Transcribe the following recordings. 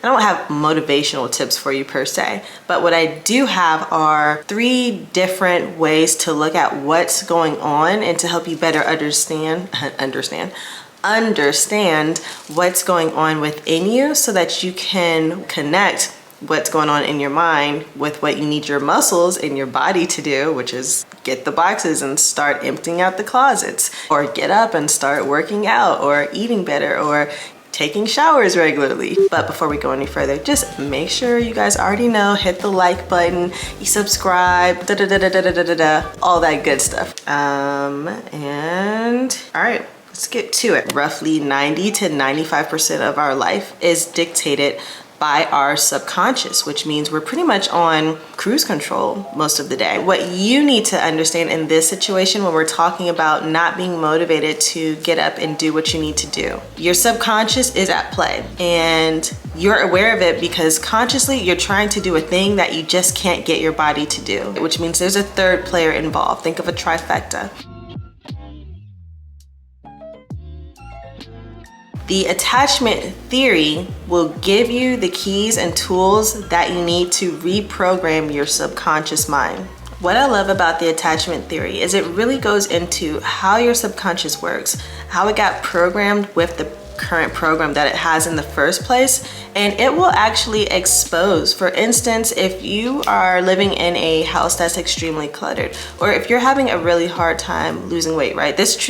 I don't have motivational tips for you per se, but what I do have are 3 different ways to look at what's going on and to help you better understand what's going on within you so that you can connect what's going on in your mind with what you need your muscles and your body to do, which is get the boxes and start emptying out the closets, or get up and start working out, or eating better, or taking showers regularly. But before we go any further, just make sure you guys already know, hit the like button, you subscribe, all that good stuff. And all right, let's get to it. Roughly 90 to 95% of our life is dictated by our subconscious, which means we're pretty much on cruise control most of the day. What you need to understand in this situation when we're talking about not being motivated to get up and do what you need to do, your subconscious is at play and you're aware of it because consciously you're trying to do a thing that you just can't get your body to do, which means there's a third player involved. Think of a trifecta. The attachment theory will give you the keys and tools that you need to reprogram your subconscious mind. What I love about the attachment theory is it really goes into how your subconscious works, how it got programmed with the current program that it has in the first place, and it will actually expose. For instance, if you are living in a house that's extremely cluttered, or if you're having a really hard time losing weight, right? This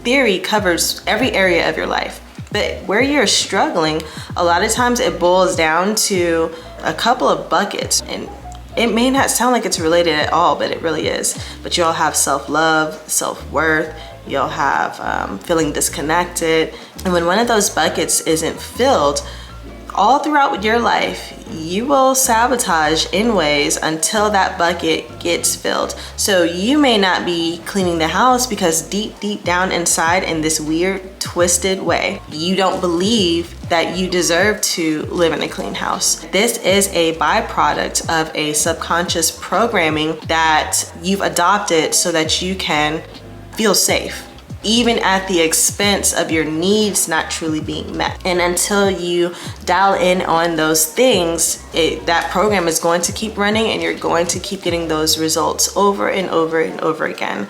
theory covers every area of your life, but where you're struggling, a lot of times it boils down to a couple of buckets, and it may not sound like it's related at all, but it really is. But you'll have self-love, self-worth, you'll have feeling disconnected, and when one of those buckets isn't filled, all throughout your life, you will sabotage in ways until that bucket gets filled. So you may not be cleaning the house because deep down inside, in this weird, twisted way, you don't believe that you deserve to live in a clean house. This is a byproduct of a subconscious programming that you've adopted so that you can feel safe, even at the expense of your needs not truly being met. And until you dial in on those things, that program is going to keep running and you're going to keep getting those results over and over and over again.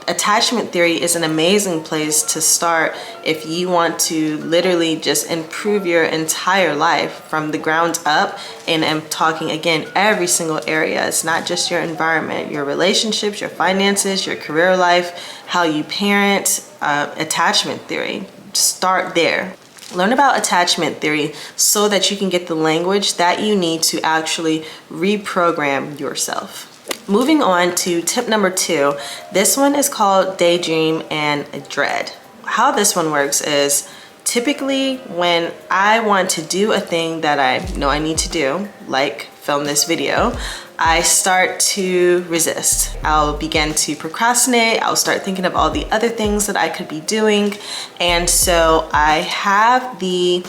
Attachment theory is an amazing place to start if you want to literally just improve your entire life from the ground up. And I'm talking again, every single area. It's not just your environment, your relationships, your finances, your career life, how you parent. Attachment theory, start there. Learn about attachment theory so that you can get the language that you need to actually reprogram yourself. Moving on to tip number 2, this one is called Daydream and Dread. How this one works is typically when I want to do a thing that I know I need to do, like film this video, I start to resist. I'll begin to procrastinate. I'll start thinking of all the other things that I could be doing. And so I have the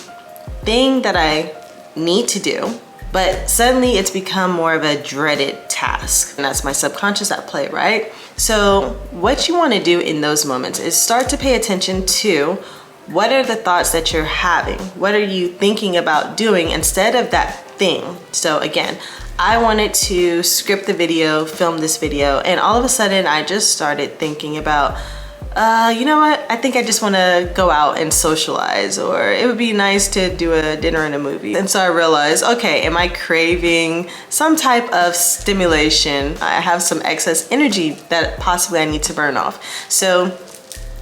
thing that I need to do, but suddenly it's become more of a dreaded task. And that's my subconscious at play, right? So what you want to do in those moments is start to pay attention to what are the thoughts that you're having? What are you thinking about doing instead of that thing? So again, I wanted to script the video, film this video, and all of a sudden I just started thinking about, you know what? I think I just want to go out and socialize, or it would be nice to do a dinner and a movie. And so I realized, okay, am I craving some type of stimulation? I have some excess energy that possibly I need to burn off. So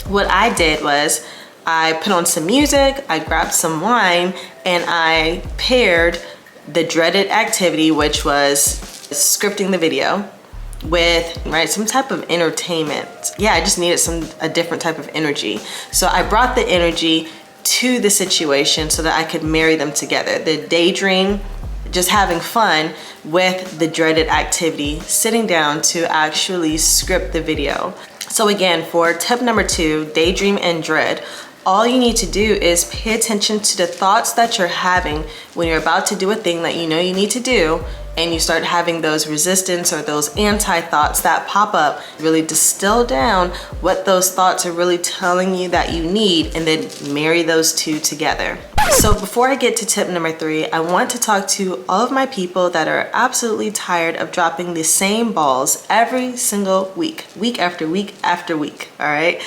what I did was I put on some music, I grabbed some wine, and I paired the dreaded activity, which was scripting the video, with some type of entertainment. Yeah, I just needed a different type of energy. So I brought the energy to the situation so that I could marry them together. The daydream, just having fun, with the dreaded activity, sitting down to actually script the video. So again, for tip number 2, Daydream and Dread, all you need to do is pay attention to the thoughts that you're having when you're about to do a thing that you know you need to do, and you start having those resistance or those anti-thoughts that pop up, really distill down what those thoughts are really telling you that you need, and then marry those two together. So before I get to tip number 3, I want to talk to all of my people that are absolutely tired of dropping the same balls every single week after week after week, all right?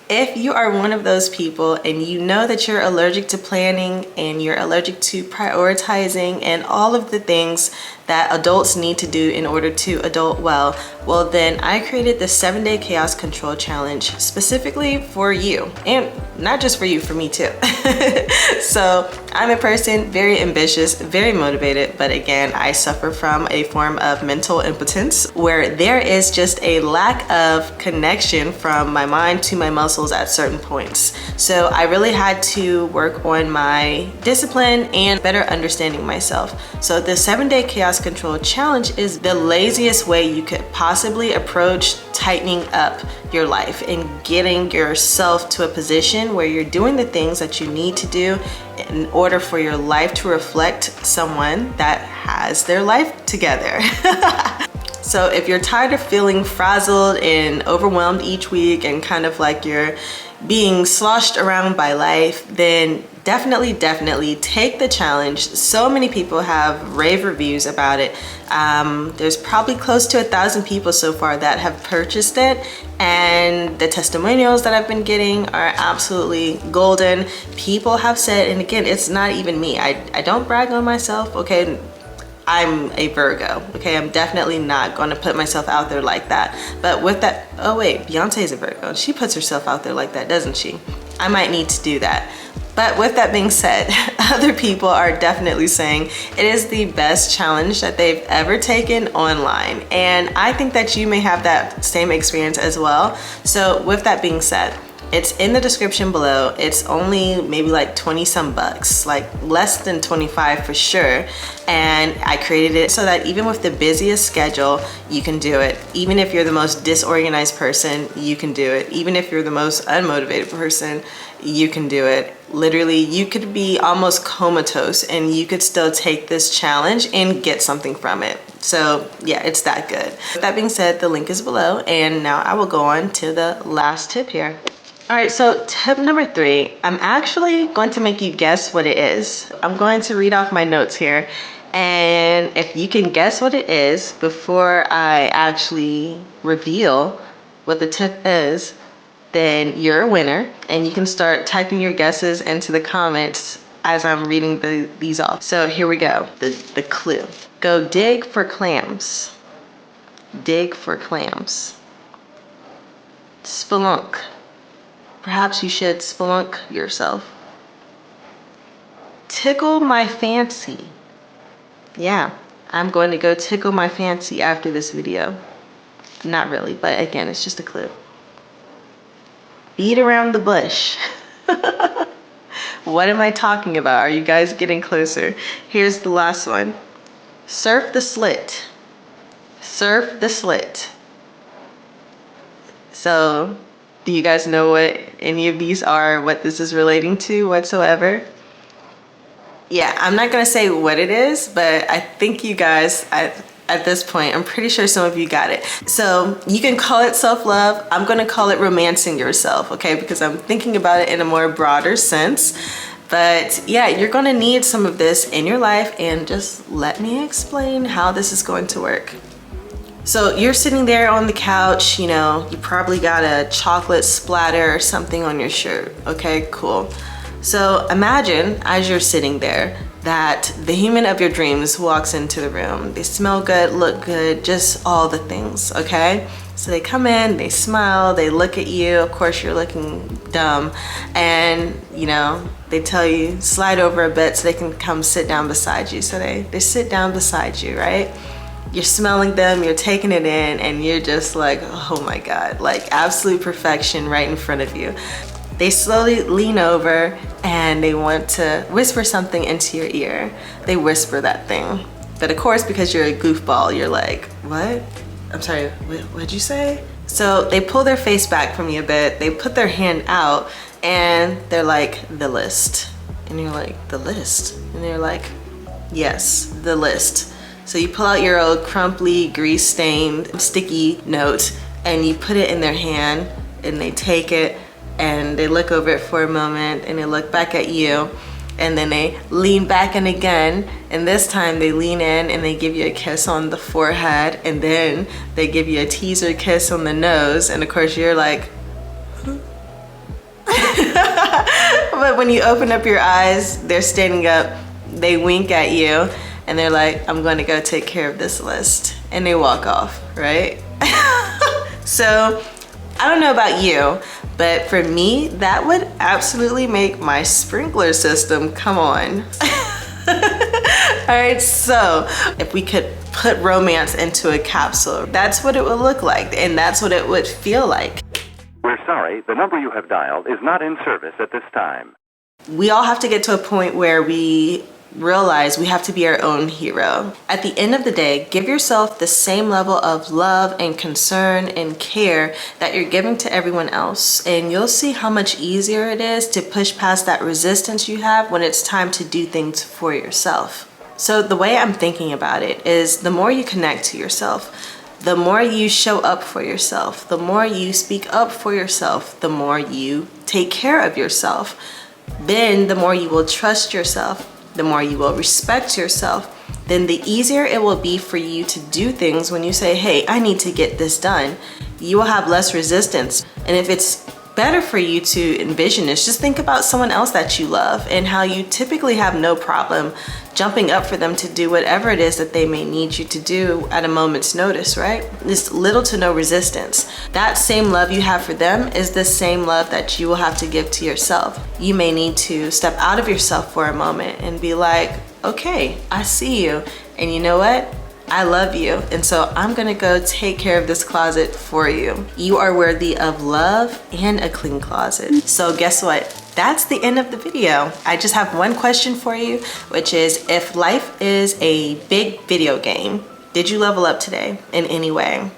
If you are one of those people and you know that you're allergic to planning and you're allergic to prioritizing and all of the things that adults need to do in order to adult well, then I created the 7-day chaos control challenge specifically for you, and not just for you, for me too. So I'm a person very ambitious, very motivated, but again, I suffer from a form of mental impotence where there is just a lack of connection from my mind to my muscles at certain points. So I really had to work on my discipline and better understanding myself. So the 7-day chaos control challenge is the laziest way you could possibly approach tightening up your life and getting yourself to a position where you're doing the things that you need to do in order for your life to reflect someone that has their life together. So if you're tired of feeling frazzled and overwhelmed each week and kind of like you're being sloshed around by life, then definitely take the challenge. So many people have rave reviews about it. There's probably close to 1,000 people so far that have purchased it, and the testimonials that I've been getting are absolutely golden. People have said, and again, it's not even me. I don't brag on myself, okay? I'm a Virgo, okay? I'm definitely not gonna put myself out there like that. But with that, oh wait, Beyonce's a Virgo. She puts herself out there like that, doesn't she? I might need to do that. But with that being said, other people are definitely saying it is the best challenge that they've ever taken online. And I think that you may have that same experience as well. So with that being said, it's in the description below. It's only maybe like 20 some bucks, like less than 25 for sure. And I created it so that even with the busiest schedule, you can do it. Even if you're the most disorganized person, you can do it. Even if you're the most unmotivated person, you can do it. Literally, you could be almost comatose and you could still take this challenge and get something from it. So yeah, it's that good. With that being said, the link is below, and now I will go on to the last tip here. All right, so tip number 3, I'm actually going to make you guess what it is. I'm going to read off my notes here, and if you can guess what it is before I actually reveal what the tip is, then you're a winner, and you can start typing your guesses into the comments as I'm reading these off. So here we go, the clue. Go dig for clams. Dig for clams. Spelunk. Perhaps you should spelunk yourself. Tickle my fancy. Yeah, I'm going to go tickle my fancy after this video. Not really, but again, it's just a clue. Beat around the bush. What am I talking about? Are you guys getting closer? Here's the last one. Surf the slit. Surf the slit. So, do you guys know what any of these are, what this is relating to whatsoever? Yeah, I'm not gonna say what it is, but I think you guys, at this point, I'm pretty sure some of you got it. So you can call it self-love. I'm gonna call it romancing yourself, okay? Because I'm thinking about it in a more broader sense. But yeah, you're gonna need some of this in your life, and just let me explain how this is going to work. So you're sitting there on the couch, you know, you probably got a chocolate splatter or something on your shirt. Okay, cool. So imagine as you're sitting there that the human of your dreams walks into the room. They smell good, look good, just all the things, okay? So they come in, they smile, they look at you. Of course, you're looking dumb. And, you know, they tell you, slide over a bit so they can come sit down beside you. So they sit down beside you, right? You're smelling them, you're taking it in, and you're just like, oh my God, like absolute perfection right in front of you. They slowly lean over and they want to whisper something into your ear. They whisper that thing. But of course, because you're a goofball, you're like, what? I'm sorry, what'd you say? So they pull their face back from you a bit, they put their hand out, and they're like, the list. And you're like, the list? And they're like, yes, the list. So you pull out your old crumply, grease-stained, sticky note and you put it in their hand and they take it and they look over it for a moment and they look back at you and then they lean back in again, and this time they lean in and they give you a kiss on the forehead, and then they give you a teaser kiss on the nose, and of course you're like, but when you open up your eyes, they're standing up, they wink at you, and they're like, I'm going to go take care of this list, and they walk off, right? So I don't know about you, but for me, that would absolutely make my sprinkler system come on. All right, so if we could put romance into a capsule, that's what it would look like, and that's what it would feel like. We're sorry, the number you have dialed is not in service at this time. We all have to get to a point where we realize we have to be our own hero. At the end of the day, give yourself the same level of love and concern and care that you're giving to everyone else, and you'll see how much easier it is to push past that resistance you have when it's time to do things for yourself. So the way I'm thinking about it is, the more you connect to yourself, the more you show up for yourself, the more you speak up for yourself, the more you take care of yourself, then the more you will trust yourself, the more you will respect yourself, then the easier it will be for you to do things when you say, hey, I need to get this done. You will have less resistance. And if it's better for you to envision this, just think about someone else that you love and how you typically have no problem jumping up for them to do whatever it is that they may need you to do at a moment's notice, right? There's little to no resistance. That same love you have for them is the same love that you will have to give to yourself. You may need to step out of yourself for a moment and be like, okay, I see you, and you know what? I love you, and so I'm gonna go take care of this closet for you. You are worthy of love and a clean closet. So guess what? That's the end of the video. I just have one question for you, which is, if life is a big video game, did you level up today in any way?